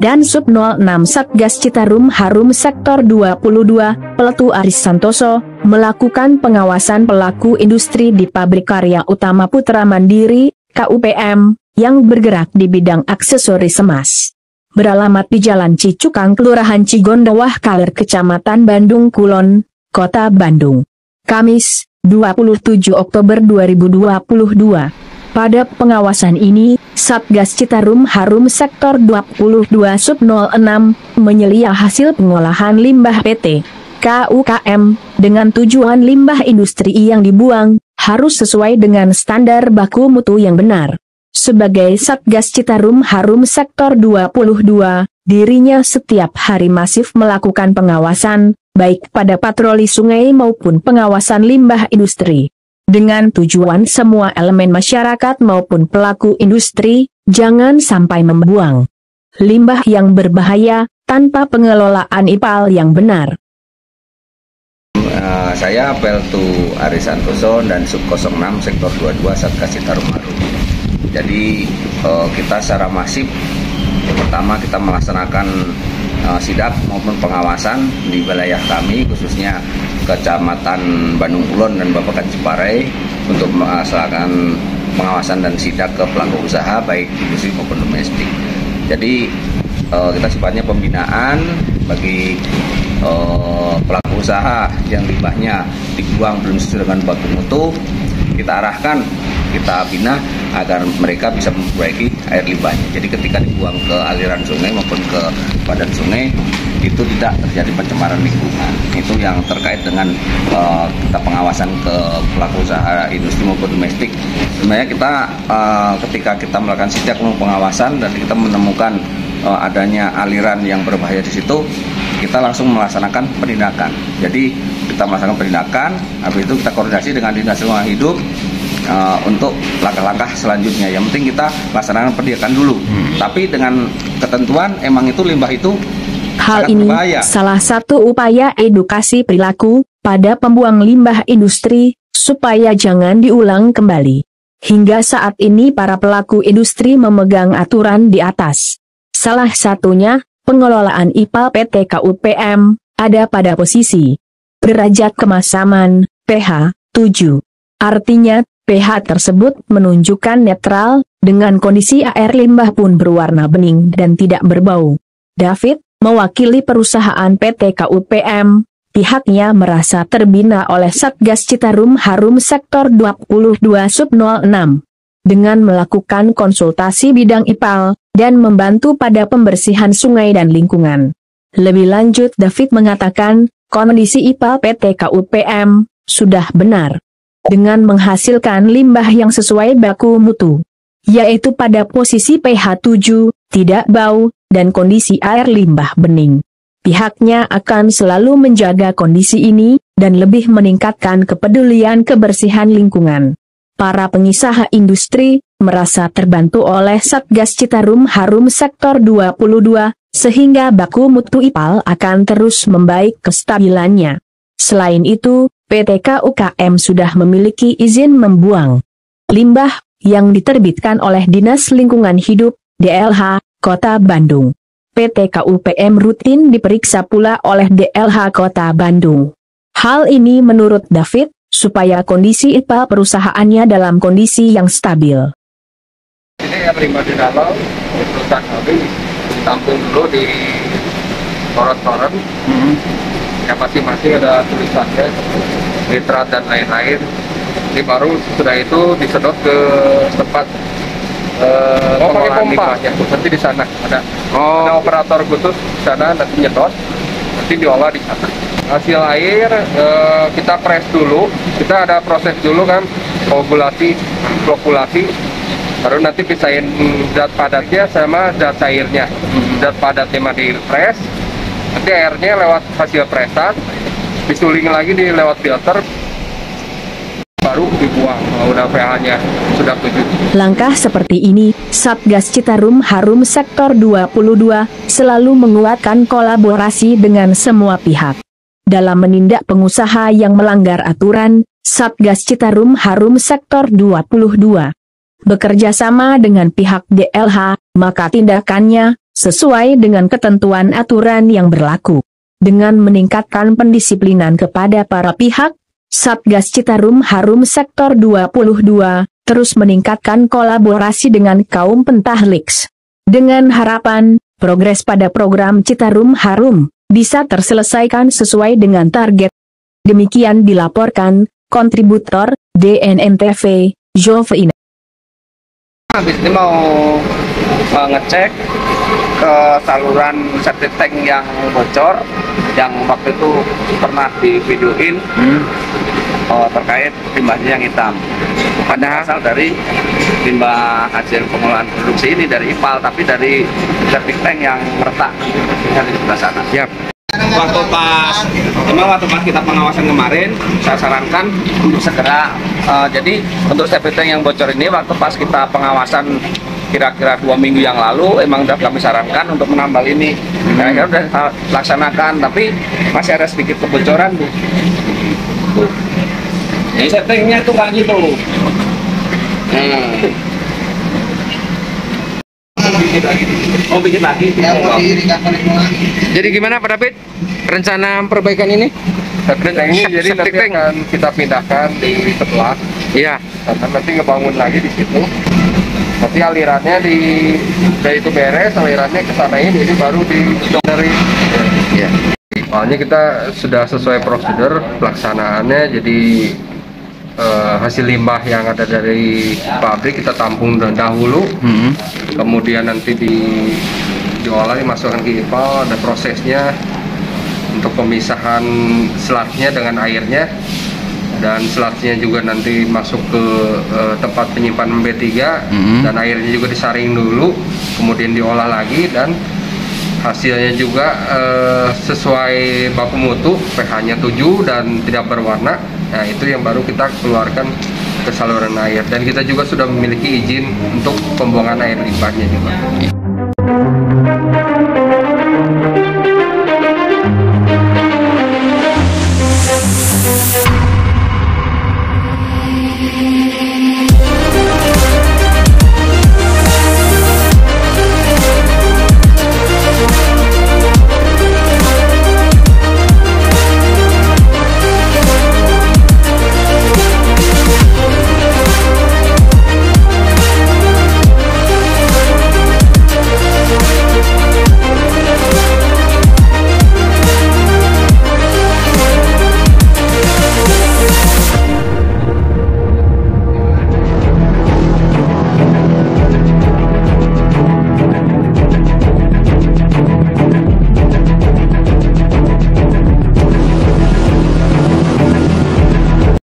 dan Sub 06 Satgas Citarum Harum Sektor 22, Peletu Aris Santoso, melakukan pengawasan pelaku industri di Pabrik Karya Utama Putra Mandiri, KUPM, yang bergerak di bidang aksesoris emas. Beralamat di Jalan Cicukang, Kelurahan Cigondowah Kaler, Kecamatan Bandung Kulon, Kota Bandung. Kamis, 27 Oktober 2022. Pada pengawasan ini, Satgas Citarum Harum Sektor 22 Sub 06 menyelia hasil pengolahan limbah PT KUKM dengan tujuan limbah industri yang dibuang harus sesuai dengan standar baku mutu yang benar. Sebagai Satgas Citarum Harum Sektor 22, dirinya setiap hari masif melakukan pengawasan, baik pada patroli sungai maupun pengawasan limbah industri. Dengan tujuan semua elemen masyarakat maupun pelaku industri, jangan sampai membuang limbah yang berbahaya, tanpa pengelolaan IPAL yang benar. Saya Peltu Aris Santoso dan Sub 06 Sektor 22 Satgas Citarum Harum. Jadi kita secara masif, yang pertama kita melaksanakan sidak maupun pengawasan di wilayah kami, khususnya Kecamatan Bandung Kulon dan Babakan Ciparai, untuk melaksanakan pengawasan dan sidak ke pelaku usaha baik industri maupun domestik. Jadi kita sifatnya pembinaan bagi pelaku usaha yang limbahnya dibuang belum sesuai dengan baku mutu. Kita arahkan, kita bina agar mereka bisa memperbaiki air limbahnya. Jadi ketika dibuang ke aliran sungai maupun ke badan sungai, itu tidak terjadi pencemaran lingkungan. Itu yang terkait dengan kita pengawasan ke pelaku usaha industri maupun domestik. Sebenarnya kita ketika kita melakukan sidak pengawasan dan kita menemukan adanya aliran yang berbahaya di situ, kita langsung melaksanakan penindakan. Jadi kita melaksanakan penindakan, habis itu kita koordinasi dengan Dinas Lingkungan Hidup untuk langkah-langkah selanjutnya. Yang penting kita laksanakan penindakan dulu. Tapi dengan ketentuan emang itu limbah itu hal ini berbahaya. Salah satu upaya edukasi perilaku pada pembuang limbah industri supaya jangan diulang kembali. Hingga saat ini para pelaku industri memegang aturan di atas. Salah satunya pengelolaan IPAL PT KUPM ada pada posisi derajat kemasaman pH 7. Artinya pH tersebut menunjukkan netral, dengan kondisi air limbah pun berwarna bening dan tidak berbau. David, mewakili perusahaan PT KUPM, pihaknya merasa terbina oleh Satgas Citarum Harum Sektor 22 Sub 06. Dengan melakukan konsultasi bidang IPAL, dan membantu pada pembersihan sungai dan lingkungan. Lebih lanjut David mengatakan, kondisi IPAL PT KUPM sudah benar. Dengan menghasilkan limbah yang sesuai baku mutu, yaitu pada posisi pH 7, tidak bau, dan kondisi air limbah bening. Pihaknya akan selalu menjaga kondisi ini, dan lebih meningkatkan kepedulian kebersihan lingkungan. Para pengusaha industri merasa terbantu oleh Satgas Citarum Harum Sektor 22, sehingga baku mutu IPAL akan terus membaik kestabilannya. Selain itu, PT KUKM sudah memiliki izin membuang limbah yang diterbitkan oleh Dinas Lingkungan Hidup, DLH, Kota Bandung. PT KUPM rutin diperiksa pula oleh DLH Kota Bandung. Hal ini menurut David, supaya kondisi IPAL perusahaannya dalam kondisi yang stabil. Ini yang limbah di dalam, di perusahaan kami ditampung dulu di koran-koran. Yang masing-masing ada tulisannya, nitrat dan lain-lain. Ini baru sudah itu disedot ke tempat pengolahan limbahnya. Nanti di sana ada operator khusus di sana, nanti nyedot, nanti diolah di sana. Hasil air kita press dulu, kita ada proses dulu kan, koagulasi, flokulasi, baru nanti pisahin zat padatnya sama zat cairnya. Zat padatnya di press, nanti airnya lewat hasil presan, disuling lagi di lewat filter, baru dibuang kalau udah pH-nya sudah 7. Langkah seperti ini, Satgas Citarum Harum Sektor 22 selalu menguatkan kolaborasi dengan semua pihak. Dalam menindak pengusaha yang melanggar aturan, Satgas Citarum Harum Sektor 22 bekerja sama dengan pihak DLH, maka tindakannya sesuai dengan ketentuan aturan yang berlaku. Dengan meningkatkan pendisiplinan kepada para pihak, Satgas Citarum Harum Sektor 22 terus meningkatkan kolaborasi dengan kaum pentahelix. Dengan harapan, progres pada program Citarum Harum bisa terselesaikan sesuai dengan target. Demikian dilaporkan kontributor DNNTV, Jovina. Habis ini mau ngecek ke saluran septic tank yang bocor, yang waktu itu pernah divideoin terkait limbahnya yang hitam. Padahal asal dari limbah hasil pengolahan produksi ini dari IPAL, tapi dari septic tank yang retak di sebelah sana. Yap. Waktu pas kita pengawasan kemarin, saya sarankan untuk segera jadi untuk septic tank yang bocor ini waktu pas kita pengawasan kira-kira 2 minggu yang lalu emang udah kami sarankan untuk menambal ini. Kira-kira udah laksanakan, tapi masih ada sedikit kebocoran tuh. Ini settingnya tuh kayak gitu. Bikin lagi. Jadi gimana Pak David? Rencana perbaikan ini? Septic tank ini jadi nanti akan kita pindahkan di sebelah. Iya. Karena nanti ngebangun lagi di situ. Nanti alirannya udah itu beres, alirannya ke sana ini baru dari. Iya. Soalnya kita sudah sesuai prosedur pelaksanaannya, jadi hasil limbah yang ada dari pabrik kita tampung dahulu, kemudian nanti diolah, dimasukkan ke IPAL, ada prosesnya untuk pemisahan sludge-nya dengan airnya, dan sludge-nya juga nanti masuk ke tempat penyimpanan B3, dan airnya juga disaring dulu, kemudian diolah lagi, dan hasilnya juga sesuai baku mutu, pH-nya 7 dan tidak berwarna. Nah, itu yang baru kita keluarkan ke saluran air, dan kita juga sudah memiliki izin untuk pembuangan air limbahnya juga.